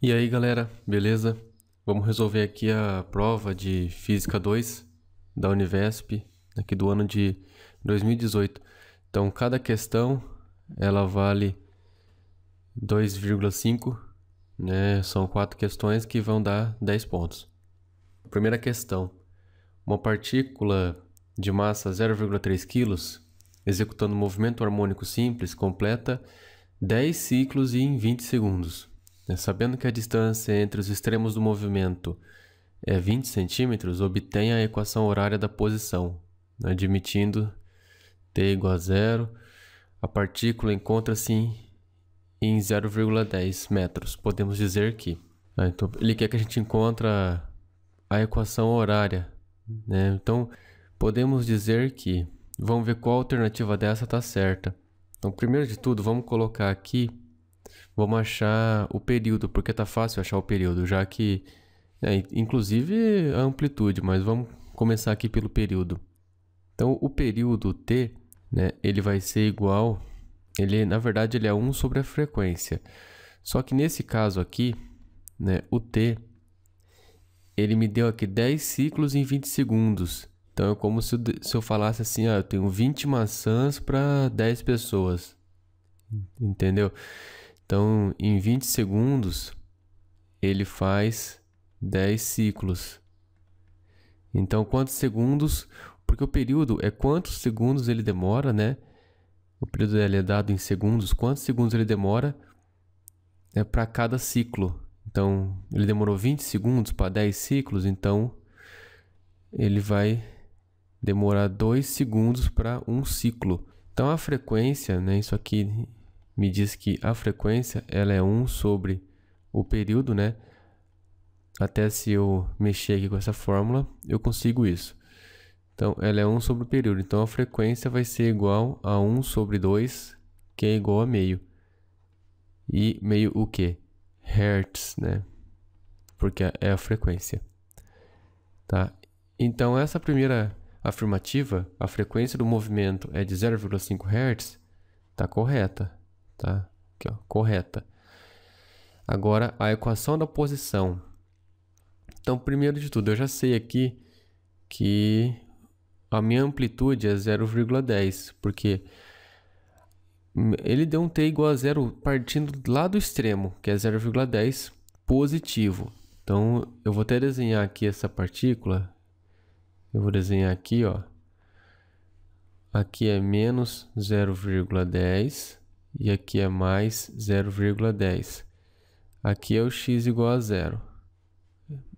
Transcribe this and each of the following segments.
E aí galera, beleza? Vamos resolver aqui a prova de Física 2 da Univesp, aqui do ano de 2018. Então cada questão ela vale 2,5, né? São 4 questões que vão dar 10 pontos. Primeira questão: uma partícula de massa 0,3 kg, executando um movimento harmônico simples, completa 10 ciclos em 20 segundos. Sabendo que a distância entre os extremos do movimento é 20 centímetros, obtenha a equação horária da posição. Admitindo t igual a zero, a partícula encontra-se em 0,10 metros. Podemos dizer que... então, ele quer que a gente encontre a equação horária, né? Então, podemos dizer que... Vamos ver qual alternativa dessa está certa. Então, primeiro de tudo, vamos colocar aqui... Vamos achar o período, porque tá fácil achar o período, já que... inclusive a amplitude, mas vamos começar aqui pelo período. Então, o período t, né, ele vai ser igual... na verdade, ele é 1 sobre a frequência. Só que nesse caso aqui, né, o t, ele me deu aqui 10 ciclos em 20 segundos. Então, é como se eu falasse assim, eu tenho 20 maçãs para 10 pessoas. Entendeu? Então, em 20 segundos, ele faz 10 ciclos. Então, quantos segundos... Porque o período é quantos segundos ele demora, né? O período ele é dado em segundos. Quantos segundos ele demora para cada ciclo. Então, ele demorou 20 segundos para 10 ciclos. Então, ele vai demorar 2 segundos para um ciclo. Então, a frequência, né? Isso aqui... me diz que a frequência ela é 1 sobre o período, né? Até se eu mexer aqui com essa fórmula, eu consigo isso. Então, ela é 1 sobre o período. Então, a frequência vai ser igual a 1 sobre 2, que é igual a meio. E meio o quê? Hertz, né? Porque é a frequência. Tá? Então, essa primeira afirmativa, a frequência do movimento é de 0,5 Hz, está correta. Tá? Aqui, ó, correta. Agora, a equação da posição. Então, primeiro de tudo, eu já sei aqui que a minha amplitude é 0,10, porque ele deu um t igual a zero partindo lá do extremo, que é 0,10 positivo. Então, eu vou até desenhar aqui essa partícula. Eu vou desenhar aqui, ó. Aqui é menos 0,10. E aqui é mais 0,10. Aqui é o x igual a zero.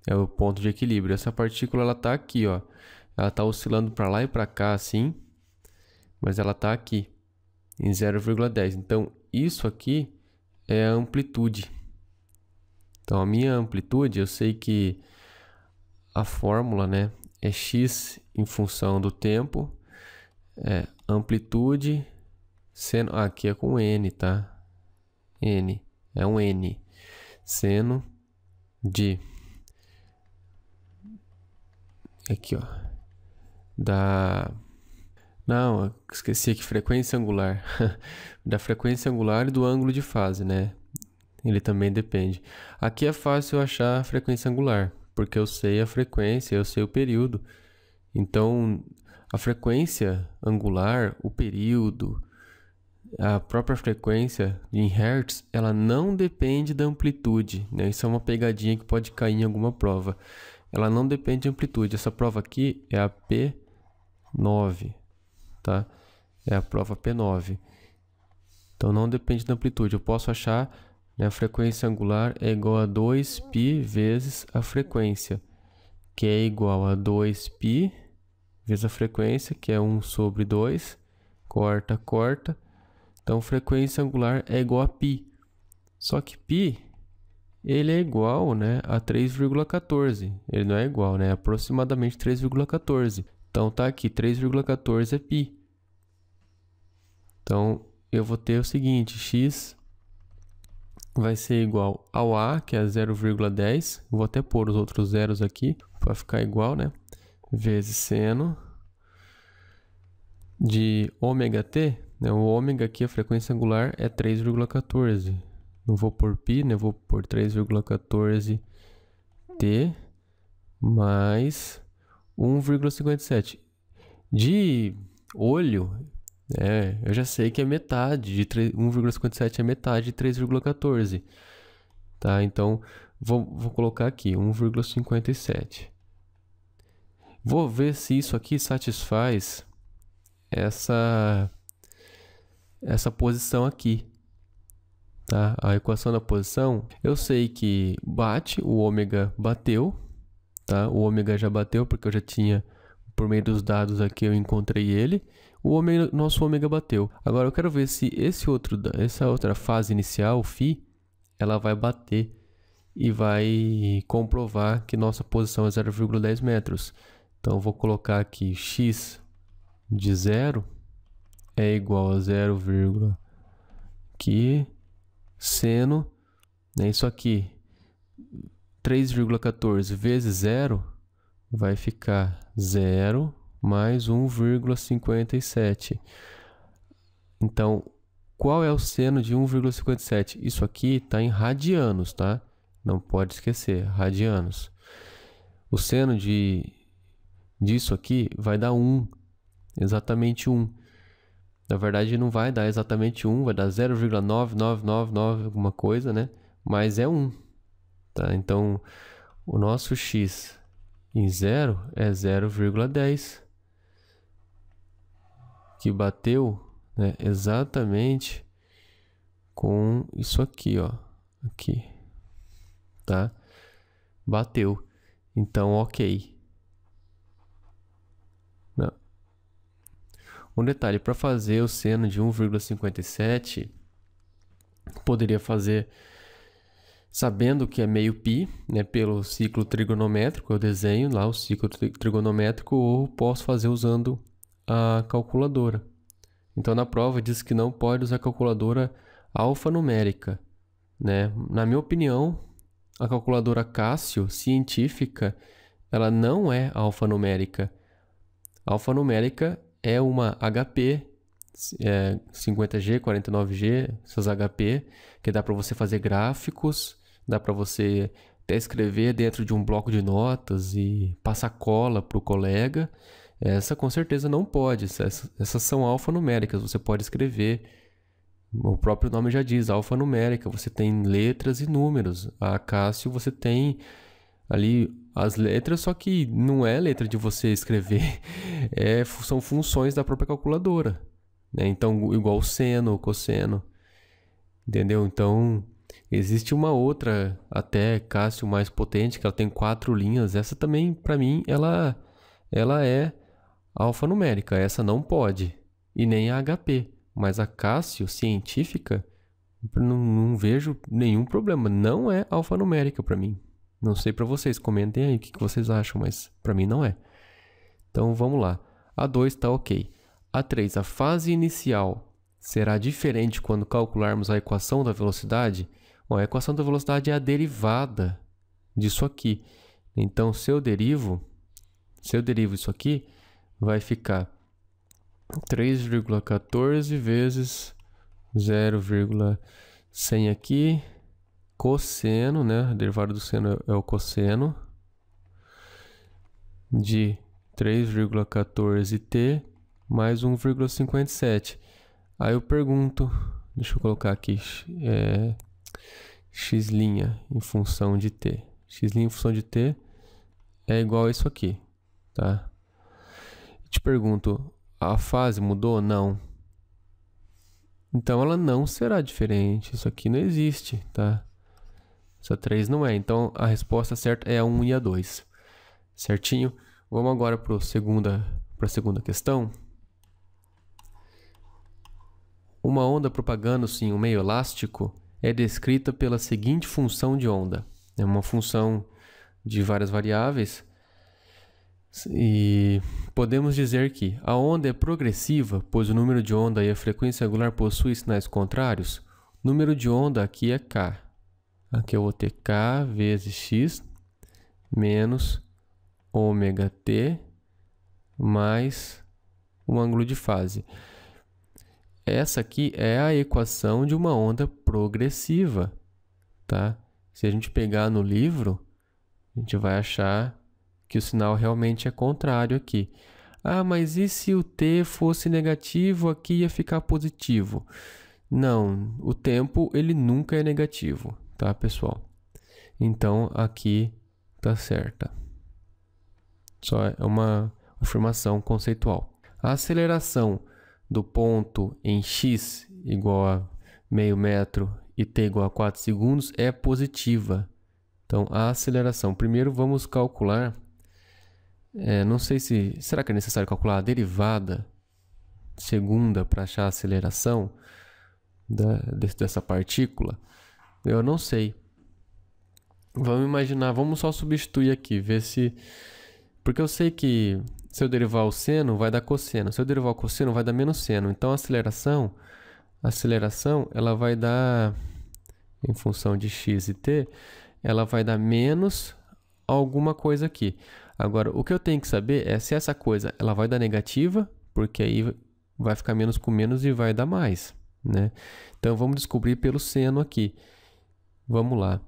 É o ponto de equilíbrio. Essa partícula ela está aqui, ó. Ela está oscilando para lá e para cá, assim. Mas ela está aqui, em 0,10. Então, isso aqui é a amplitude. Então, a minha amplitude, eu sei que a fórmula, né, é x em função do tempo. É amplitude... Seno, aqui é com N, tá? N, é um N. Seno de... Aqui, ó. Não, esqueci aqui, frequência angular. Da frequência angular e do ângulo de fase, né? Ele também depende. Aqui é fácil achar a frequência angular, porque eu sei a frequência, eu sei o período. Então, a frequência angular, o período... A própria frequência em Hertz, ela não depende da amplitude, né? Isso é uma pegadinha que pode cair em alguma prova. Ela não depende de amplitude. Essa prova aqui é a P9, tá? É a prova P9. Então, não depende da amplitude. Eu posso achar, né, a frequência angular é igual a 2π vezes a frequência, que é igual a 2π vezes a frequência, que é 1 sobre 2. Corta, corta. Então, frequência angular é igual a π. Só que π, ele é igual, né, a 3,14. Ele não é igual, né? É aproximadamente 3,14. Então, tá aqui, 3,14 é π. Então, eu vou ter o seguinte, x vai ser igual ao a, que é 0,10. Vou até pôr os outros zeros aqui, para ficar igual, né? Vezes seno de ômega t, né? O ômega aqui, a frequência angular, é 3,14. não vou pôr π, né? Vou pôr 3,14t mais 1,57. De olho, eu já sei que é metade de 1,57 é metade de 3,14. Tá? Então, vou colocar aqui 1,57. Vou ver se isso aqui satisfaz essa posição aqui. Tá? A equação da posição, eu sei que bate, o ômega bateu. Tá? O ômega já bateu porque eu já tinha, por meio dos dados aqui, eu encontrei ele. Nosso ômega bateu. Agora eu quero ver se essa outra fase inicial, o φ, ela vai bater e vai comprovar que nossa posição é 0,10 metros. Então eu vou colocar aqui x de 0 é igual a 0, que seno, né, isso aqui, 3,14 vezes 0 vai ficar 0 mais 1,57. Então, qual é o seno de 1,57? Isso aqui está em radianos, tá? Não pode esquecer, radianos. O seno disso aqui vai dar 1, exatamente 1. Na verdade, não vai dar exatamente 1, vai dar 0,9999 alguma coisa, né? Mas é 1. Tá? Então, o nosso x em 0 é 0,10. Que bateu, né, exatamente com isso aqui, ó. Aqui. Tá? Bateu. Então, ok. Não. Um detalhe, para fazer o seno de 1,57, poderia fazer sabendo que é meio π, né, pelo ciclo trigonométrico, eu desenho lá o ciclo trigonométrico, ou posso fazer usando a calculadora. Então, na prova diz que não pode usar a calculadora alfanumérica, né? Na minha opinião, a calculadora Cássio científica, ela não é alfanumérica. A alfanumérica é uma HP, 50G, 49G, essas HP, que dá para você fazer gráficos, dá para você até escrever dentro de um bloco de notas e passar cola para o colega. Essa com certeza não pode, essas são alfanuméricas, você pode escrever, o próprio nome já diz, alfanumérica, você tem letras e números. A Cássio você tem ali as letras, só que não é letra de você escrever, são funções da própria calculadora, né? Então, igual o seno, o cosseno, entendeu? Então, existe uma outra, até Cássio mais potente, que ela tem 4 linhas, essa também, para mim, ela é alfanumérica, essa não pode, e nem a HP, mas a Cássio científica, não vejo nenhum problema, não é alfanumérica para mim. Não sei para vocês, comentem aí o que vocês acham, mas para mim não é. Então vamos lá, A2 está ok. A3, a fase inicial será diferente quando calcularmos a equação da velocidade? Bom, a equação da velocidade é a derivada disso aqui. Então, se eu derivo isso aqui, vai ficar 3,14 vezes 0,100 aqui, cosseno, né? A derivada do seno é o cosseno de 3,14t mais 1,57. Aí eu pergunto, deixa eu colocar aqui, x' em função de t. X' em função de t é igual a isso aqui, tá? Te pergunto, a fase mudou? Não. Então ela não será diferente. Isso aqui não existe, tá? Essa 3 não é. Então a resposta certa é a 1 e a 2. Certinho? Vamos agora para a segunda questão. Uma onda propagando-se em um meio elástico é descrita pela seguinte função de onda. É uma função de várias variáveis. E podemos dizer que a onda é progressiva, pois o número de onda e a frequência angular possuem sinais contrários. O número de onda aqui é k. Aqui eu vou ter k vezes x menos ômega t mais um ângulo de fase. essa aqui é a equação de uma onda progressiva, tá? Se a gente pegar no livro, a gente vai achar que o sinal realmente é contrário aqui. Ah, mas e se o t fosse negativo, aqui ia ficar positivo? Não, o tempo ele nunca é negativo, tá, pessoal? Então, aqui tá certa. Só é uma afirmação conceitual. A aceleração do ponto em x igual a meio metro e t igual a 4 segundos é positiva. Então, a aceleração. Primeiro, vamos calcular. Não sei se... Será que é necessário calcular a derivada segunda para achar a aceleração dessa partícula? Eu não sei. Vamos imaginar, vamos só substituir aqui, ver se... Porque eu sei que se eu derivar o seno, vai dar cosseno. Se eu derivar o cosseno, vai dar menos seno. Então, a aceleração ela vai dar, em função de x e t, ela vai dar menos alguma coisa aqui. Agora, o que eu tenho que saber é se essa coisa ela vai dar negativa, porque aí vai ficar menos com menos e vai dar mais, né? Então, vamos descobrir pelo seno aqui. Vamos lá.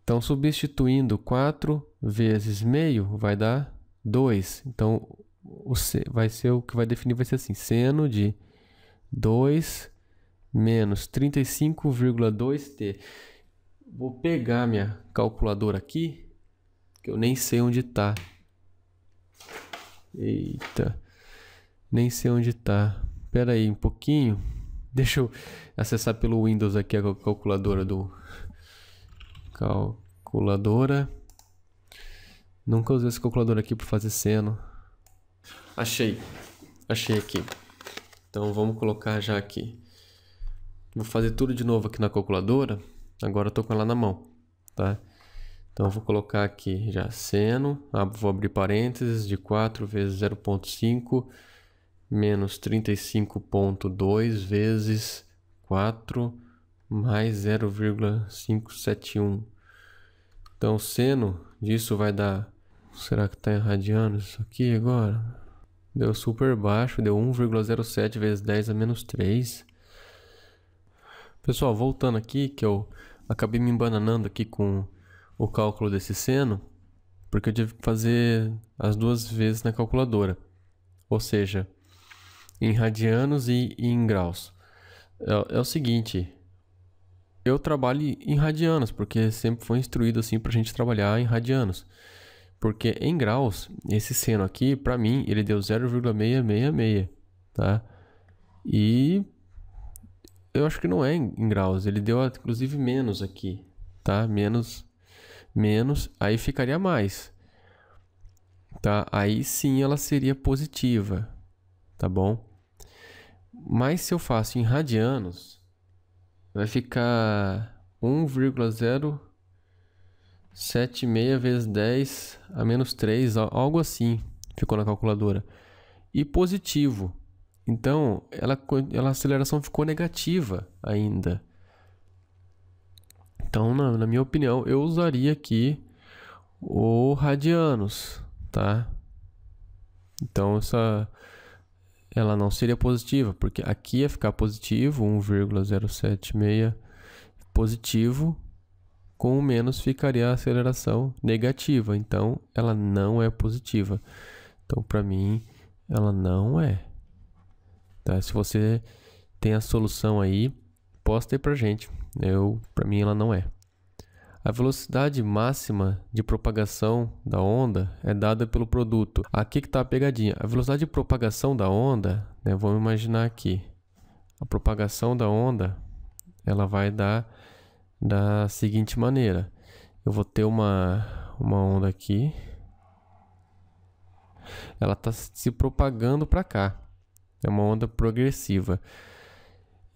Então, substituindo 4 vezes meio, vai dar 2. Então, vai ser o que vai definir, vai ser assim, seno de 2 menos 35,2t. Vou pegar minha calculadora aqui, que eu nem sei onde está. Eita, nem sei onde está. Espera aí um pouquinho. Deixa eu acessar pelo Windows aqui a calculadora do... Calculadora. Nunca usei essa calculadora aqui para fazer seno. Achei aqui. Então vamos colocar já aqui. Vou fazer tudo de novo aqui na calculadora. Agora eu tô com ela na mão, tá? Então eu vou colocar aqui já seno. Vou abrir parênteses de 4 vezes 0,5 menos 35,2 vezes 4 mais 0,571. Então o seno disso vai dar... Será que está em radianos isso aqui agora? Deu super baixo, deu 1,07 vezes 10 a menos 3. Pessoal, voltando aqui, que eu acabei me embananando aqui com o cálculo desse seno, porque eu tive que fazer as duas vezes na calculadora. Ou seja, em radianos e em graus. É o seguinte, eu trabalho em radianos, porque sempre foi instruído assim para a gente trabalhar em radianos. Porque em graus, esse seno aqui, para mim, ele deu 0,666, tá? E eu acho que não é em graus, ele deu inclusive menos aqui, tá? Menos, aí ficaria mais, tá? Aí sim ela seria positiva, tá bom? Mas se eu faço em radianos, vai ficar 1,076 vezes 10 a menos 3, algo assim, ficou na calculadora. E positivo. Então, a aceleração ficou negativa ainda. Então, na minha opinião, eu usaria aqui o radianos, tá? Então, ela não seria positiva, porque aqui ia ficar positivo, 1,076 positivo, com o menos ficaria a aceleração negativa. Então, ela não é positiva. Então, para mim, ela não é. Tá? Se você tem a solução aí, posta aí pra gente. Para mim, ela não é. A velocidade máxima de propagação da onda é dada pelo produto. Aqui que está a pegadinha. A velocidade de propagação da onda, né, vamos imaginar aqui. A propagação da onda, ela vai dar da seguinte maneira. Eu vou ter uma onda aqui. Ela está se propagando para cá. É uma onda progressiva.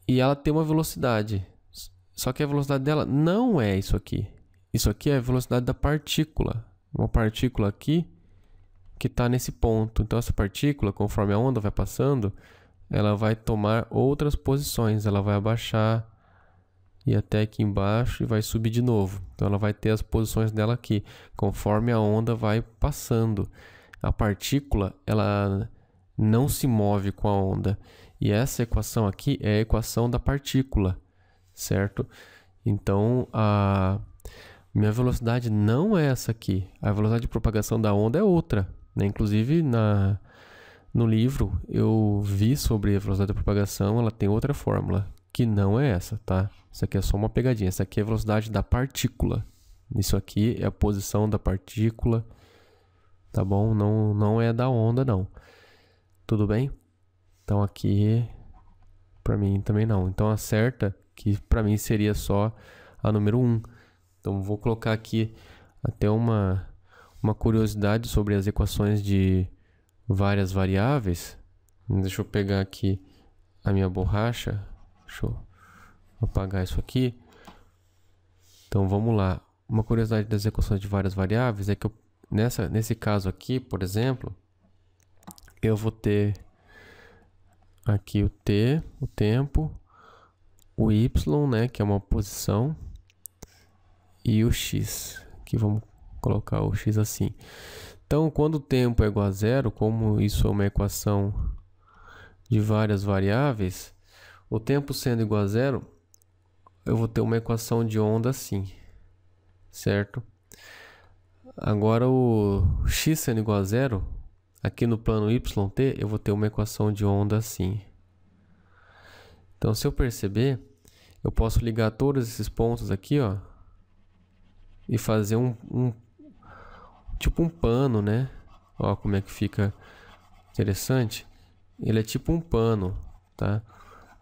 E ela tem uma velocidade. Só que a velocidade dela não é isso aqui. Isso aqui é a velocidade da partícula. Uma partícula aqui que está nesse ponto. Então, essa partícula, conforme a onda vai passando, ela vai tomar outras posições. Ela vai abaixar e até aqui embaixo e vai subir de novo. Então, ela vai ter as posições dela aqui, conforme a onda vai passando. A partícula, ela não se move com a onda. E essa equação aqui é a equação da partícula, certo? Então, a minha velocidade não é essa aqui. A velocidade de propagação da onda é outra, né? Inclusive, no livro, eu vi sobre a velocidade da propagação, ela tem outra fórmula, que não é essa, tá? Isso aqui é só uma pegadinha. Essa aqui é a velocidade da partícula. Isso aqui é a posição da partícula, tá bom? Não é da onda, não. Tudo bem? Então aqui, para mim também não. Então a certa, que para mim seria só a número 1. Então vou colocar aqui até uma curiosidade sobre as equações de várias variáveis. Deixa eu pegar aqui a minha borracha. Deixa eu apagar isso aqui. Então vamos lá. Uma curiosidade das equações de várias variáveis é que nesse caso aqui, por exemplo, eu vou ter aqui o t, o tempo, o y, né, que é uma posição, e o x, que vamos colocar o x assim. Então, quando o tempo é igual a zero, como isso é uma equação de várias variáveis, o tempo sendo igual a zero, eu vou ter uma equação de onda assim, certo? Agora, o x sendo igual a zero, aqui no plano yt, eu vou ter uma equação de onda assim. Então, se eu perceber, eu posso ligar todos esses pontos aqui, ó, e fazer tipo um pano, né? Ó, como é que fica interessante. Ele é tipo um pano, tá?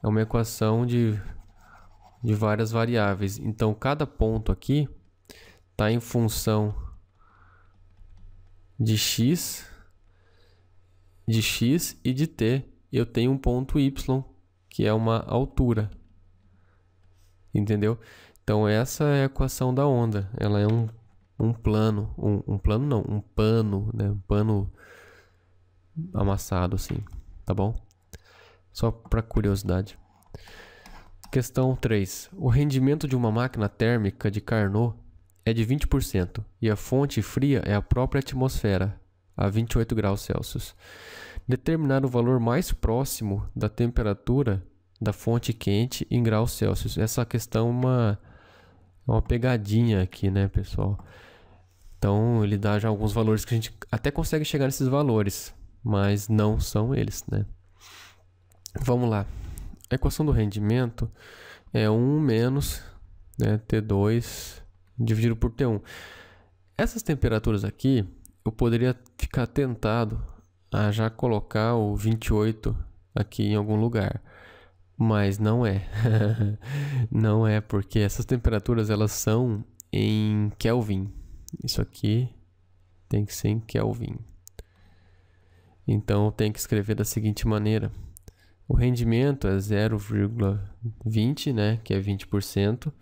É uma equação de várias variáveis. Então, cada ponto aqui está em função de x e de t. Eu tenho um ponto y, que é uma altura. Entendeu? Então, essa é a equação da onda. Ela é um plano. Um plano não, um pano, né? Um pano amassado assim, tá bom? Só para curiosidade. Questão 3. O rendimento de uma máquina térmica de Carnot é de 20% e a fonte fria é a própria atmosfera, a 28 graus Celsius. Determinar o valor mais próximo da temperatura da fonte quente em graus Celsius. Essa questão é uma pegadinha aqui, né, pessoal? Então, ele dá já alguns valores que a gente até consegue chegar nesses valores, mas não são eles, né? Vamos lá. A equação do rendimento é 1 menos, né, T2 dividido por T1. Essas temperaturas aqui, eu poderia ficar tentado a já colocar o 28 aqui em algum lugar. Mas não é. Não é, porque essas temperaturas elas são em Kelvin. Isso aqui tem que ser em Kelvin. Então, eu tenho que escrever da seguinte maneira. O rendimento é 0,20, né, que é 20%.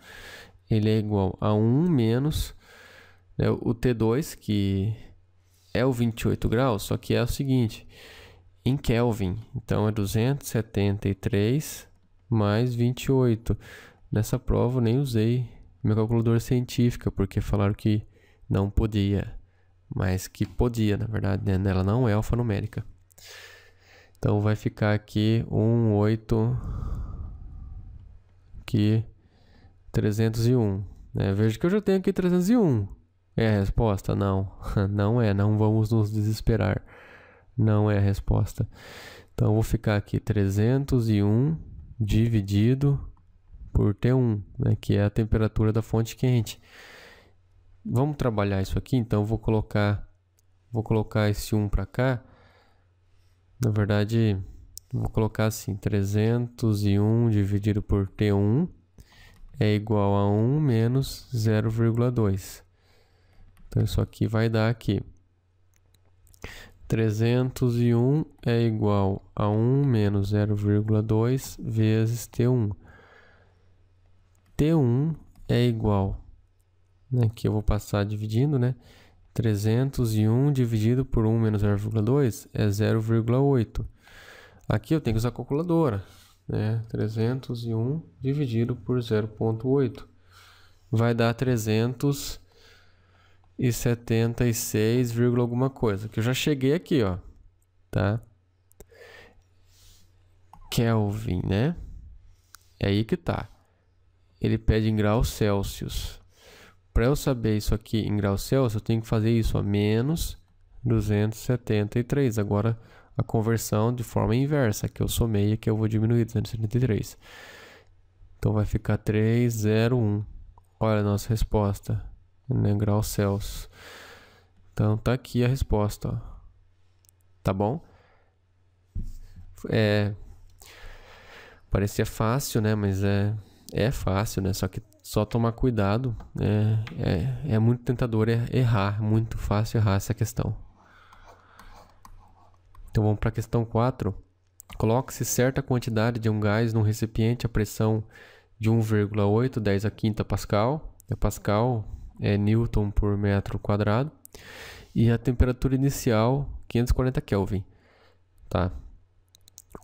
Ele é igual a 1 menos, né, o T2, que é o 28 graus, só que é o seguinte, em Kelvin. Então, é 273 mais 28. Nessa prova, eu nem usei meu calculador científico, porque falaram que não podia. Mas que podia, na verdade, né? Ela não é alfanumérica. Então, vai ficar aqui 8, aqui 301. Né? Veja que eu já tenho aqui 301. É a resposta? Não. Não é, não vamos nos desesperar. Não é a resposta. Então, eu vou ficar aqui 301 dividido por T1, né? Que é a temperatura da fonte quente. Vamos trabalhar isso aqui, então vou colocar esse 1 para cá. Na verdade, vou colocar assim, 301 dividido por T1 é igual a 1 menos 0,2. Então, isso aqui vai dar aqui. 301 é igual a 1 menos 0,2 vezes T1. T1 é igual, né, aqui eu vou passar dividindo, né? 301 dividido por 1 menos 0,2 é 0,8. Aqui eu tenho que usar a calculadora, né? 301 dividido por 0,8 vai dar 376, alguma coisa. Que eu já cheguei aqui, ó, tá? Kelvin, né? É aí que tá. Ele pede em graus Celsius. Para eu saber isso aqui em graus Celsius, eu tenho que fazer isso a menos 273. Agora, a conversão de forma inversa, que eu somei aqui, eu vou diminuir 273. Então, vai ficar 301. Olha a nossa resposta, né? Graus Celsius. Então, tá aqui a resposta, ó. Tá bom? Parecia fácil, né? Mas é fácil, né? Só que só tomar cuidado. É muito tentador errar. Muito fácil errar essa questão. Então vamos para a questão 4. Coloque-se certa quantidade de um gás num recipiente a pressão de 1,8, 10 a quinta Pascal. Pascal é Newton por metro quadrado. E a temperatura inicial, 540 Kelvin. Tá?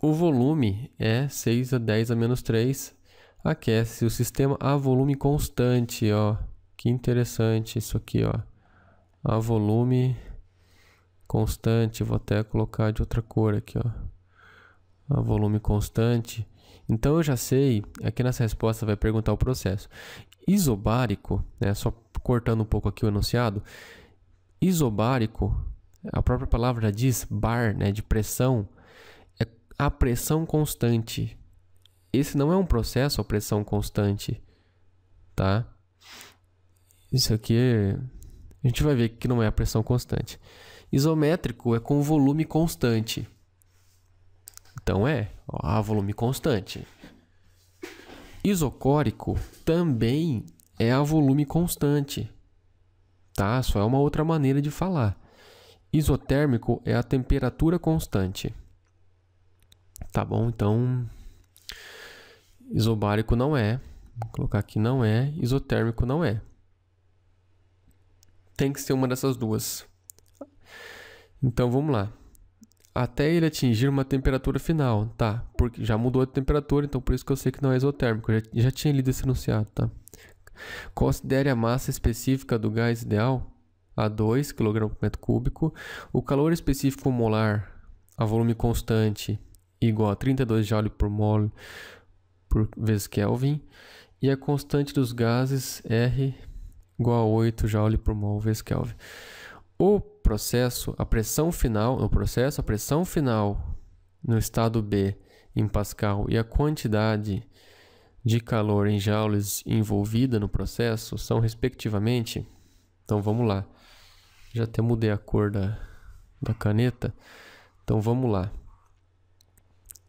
O volume é 6 a 10 a menos 3. Aquece o sistema a volume constante, ó. Que interessante isso aqui, ó. A volume constante. Vou até colocar de outra cor aqui, ó. A volume constante. Então eu já sei, aqui nessa resposta vai perguntar o processo. Isobárico, né? Só cortando um pouco aqui o enunciado. Isobárico, a própria palavra diz bar, né? De pressão. É a pressão constante. Esse não é um processo a pressão constante, tá? Isso aqui a gente vai ver que não é a pressão constante. Isométrico é com volume constante. Então a volume constante. Isocórico também é a volume constante, tá? Só é uma outra maneira de falar. Isotérmico é a temperatura constante. Tá bom? Então, isobárico não é. Vou colocar aqui não é. Isotérmico não é. Tem que ser uma dessas duas. Então, vamos lá. Até ele atingir uma temperatura final, tá? Porque já mudou a temperatura, então por isso que eu sei que não é isotérmico. Eu já tinha lido esse enunciado, tá? Considere a massa específica do gás ideal a 2 kg por metro cúbico. O calor específico molar a volume constante igual a 32 Joule por mol por vezes Kelvin. E a constante dos gases R igual a 8 Joule por mol vezes Kelvin. O processo, a pressão final no estado B em Pascal e a quantidade de calor em joules envolvida no processo são respectivamente. Então vamos lá. Já até mudei a cor da caneta. Então vamos lá.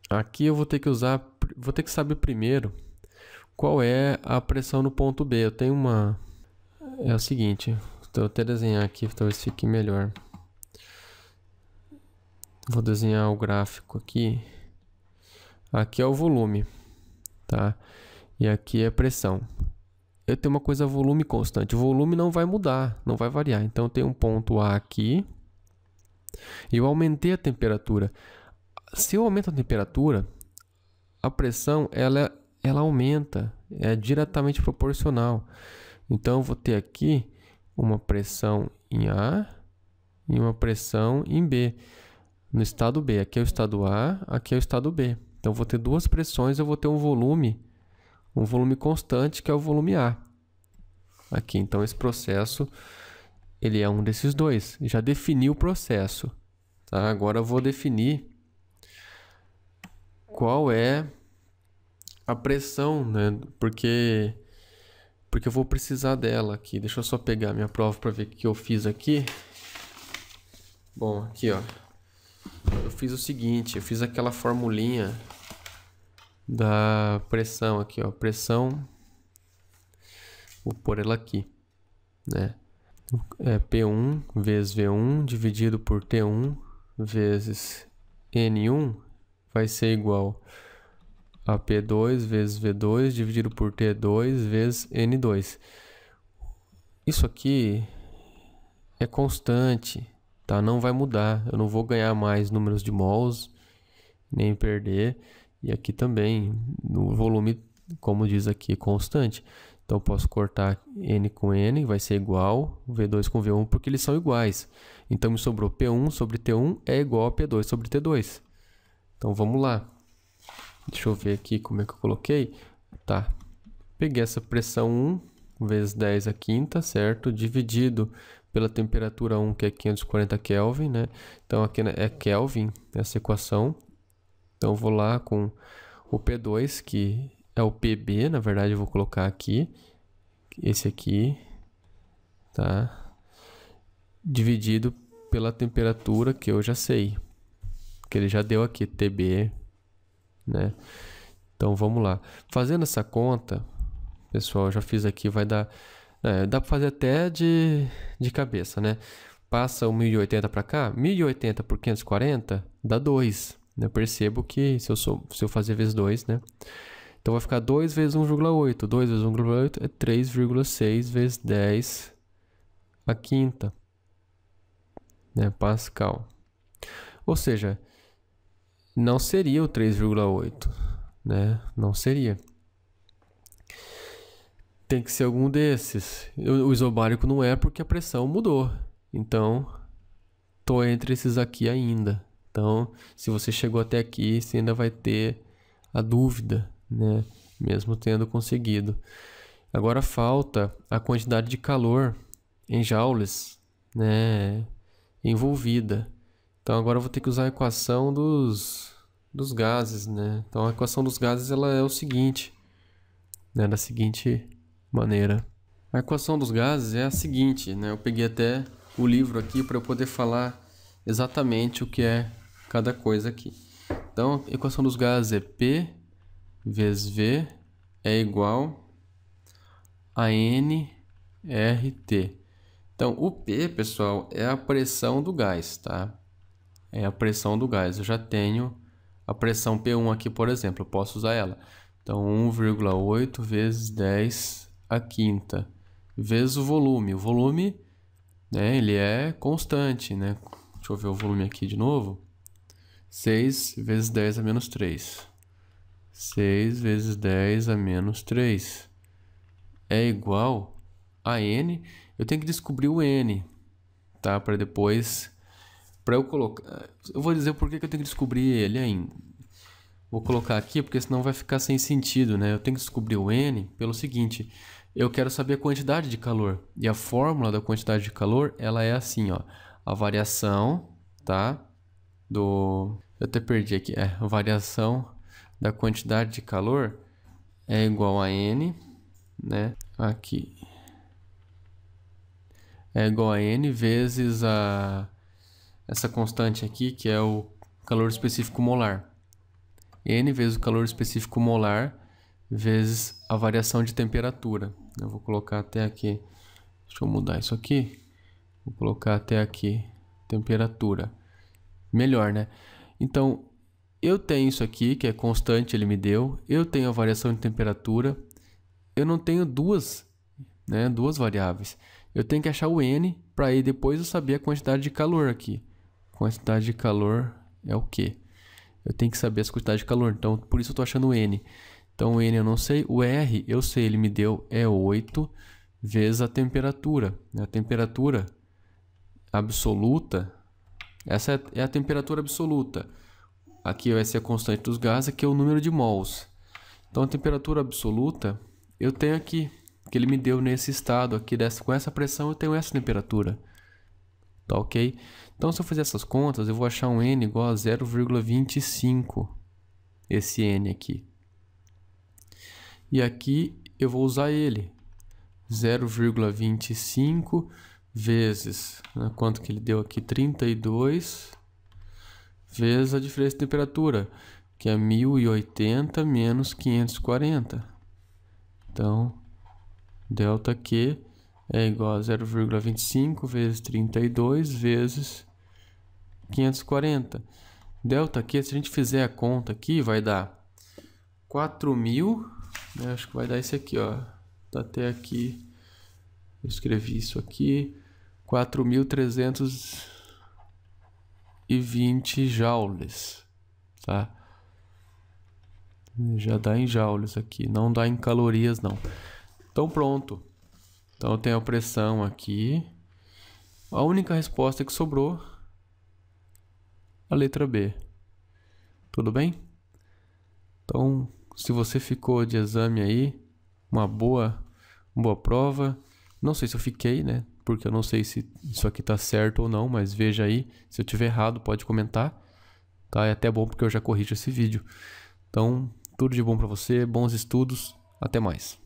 Aqui eu vou ter que saber primeiro qual é a pressão no ponto B. Eu tenho uma... É o seguinte, vou até desenhar aqui, talvez fique melhor. Vou desenhar o gráfico aqui. Aqui é o volume, tá? E aqui é a pressão. Eu tenho uma coisa, volume constante. O volume não vai mudar, não vai variar. Então eu tenho um ponto A aqui. E eu aumentei a temperatura. Se eu aumento a temperatura, a pressão ela aumenta. É diretamente proporcional. Então eu vou ter aqui uma pressão em A e uma pressão em B. No estado B. Aqui é o estado A, aqui é o estado B. Então eu vou ter duas pressões, eu vou ter um volume constante, que é o volume A. Aqui, então esse processo, ele é um desses dois. Já defini o processo. Tá? Agora eu vou definir qual é a pressão, né? Porque eu vou precisar dela aqui. Deixa eu só pegar minha prova para ver o que eu fiz aqui. Bom, aqui ó. Eu fiz o seguinte, eu fiz aquela formulinha da pressão aqui, ó. Pressão, vou pôr ela aqui, né? É P1 vezes V1 dividido por T1 vezes N1 vai ser igual a P2 vezes V2 dividido por T2 vezes N2. Isso aqui é constante, tá? Não vai mudar. Eu não vou ganhar mais números de mols, nem perder. E aqui também, no volume, como diz aqui, é constante. Então, eu posso cortar N com N, vai ser igual V2 com V1, porque eles são iguais. Então, me sobrou P1 sobre T1 é igual a P2 sobre T2. Então, vamos lá. Deixa eu ver aqui como é que eu coloquei. Tá. Peguei essa pressão 1 vezes 10 a quinta, certo? Dividido pela temperatura 1, que é 540 Kelvin, né? Então aqui é Kelvin, essa equação. Então eu vou lá com o P2, que é o PB, na verdade eu vou colocar aqui. Esse aqui, tá? Dividido pela temperatura que eu já sei. Que ele já deu aqui, TB, né? Então vamos lá. Fazendo essa conta, pessoal, eu já fiz aqui, vai dar... dá para fazer até de cabeça, né? Passa o 1080 para cá, 1080 por 540 dá 2. Eu percebo que se eu fazer vezes 2, né? Então vai ficar 2 vezes 1,8. 2 vezes 1,8 é 3,6 vezes 10 a quinta, né? Pascal. Ou seja, não seria o 3,8, né? Não seria. Tem que ser algum desses. O isobárico não é porque a pressão mudou. Então, tô entre esses aqui ainda. Então, se você chegou até aqui, você ainda vai ter a dúvida, né? Mesmo tendo conseguido. Agora falta a quantidade de calor em joules, né? Envolvida. Então, agora eu vou ter que usar a equação dos gases, né? Então, a equação dos gases ela é o seguinte, né? Da seguinte maneira. A equação dos gases é a seguinte, né? Eu peguei até o livro aqui para eu poder falar exatamente o que é cada coisa aqui. Então, a equação dos gases é P vezes V é igual a NRT. Então, o P, pessoal, é a pressão do gás, tá? É a pressão do gás. Eu já tenho a pressão P1 aqui, por exemplo, eu posso usar ela. Então, 1,8 vezes 10 a quinta vezes o volume. O volume, né, ele é constante, né? Deixa eu ver o volume aqui de novo. 6 vezes 10 a menos 3. 6 vezes 10 a menos 3 é igual a N. Eu tenho que descobrir o N, tá? Para depois... Para eu colocar... Eu vou dizer por que eu tenho que descobrir ele ainda. Vou colocar aqui porque senão vai ficar sem sentido, né? Eu tenho que descobrir o N pelo seguinte... Eu quero saber a quantidade de calor. E a fórmula da quantidade de calor, ela é assim, ó. A variação, tá? Eu até perdi aqui. A variação da quantidade de calor é igual a N, né? Aqui. É igual a N vezes essa constante aqui, que é o calor específico molar. N vezes o calor específico molar vezes a variação de temperatura. Eu vou colocar até aqui. Deixa eu mudar isso aqui. Vou colocar até aqui. Temperatura. Melhor, né? Então, eu tenho isso aqui, que é constante, ele me deu. Eu tenho a variação de temperatura. Eu não tenho duas variáveis. Eu tenho que achar o N para aí depois eu saber a quantidade de calor aqui. Quantidade de calor é o quê? Eu tenho que saber as quantidades de calor. Então, por isso eu estou achando o N. Então, o N eu não sei. O R, eu sei, ele me deu 8 vezes a temperatura. A temperatura absoluta, essa é a temperatura absoluta. Aqui vai ser a constante dos gases, aqui é o número de mols. Então, a temperatura absoluta, eu tenho aqui, que ele me deu nesse estado aqui, com essa pressão, eu tenho essa temperatura. Tá ok? Então, se eu fizer essas contas, eu vou achar um N igual a 0,25. Esse N aqui. E aqui eu vou usar ele. 0,25 vezes, né, quanto que ele deu aqui? 32 vezes a diferença de temperatura, que é 1080 menos 540. Então, ΔQ é igual a 0,25 vezes 32 vezes 540. ΔQ, se a gente fizer a conta aqui, vai dar 4.000, né? Acho que vai dar esse aqui, ó. Tá até aqui. Eu escrevi isso aqui. 4.320 joules, tá? Já dá em joules aqui, não dá em calorias não. Então pronto. Então eu tenho a pressão aqui. A única resposta que sobrou, a letra B. Tudo bem? Então, se você ficou de exame aí, uma boa prova. Não sei se eu fiquei, né? Porque eu não sei se isso aqui tá certo ou não, mas veja aí. Se eu tiver errado, pode comentar. Tá? É até bom porque eu já corrijo esse vídeo. Então, tudo de bom para você, bons estudos, até mais.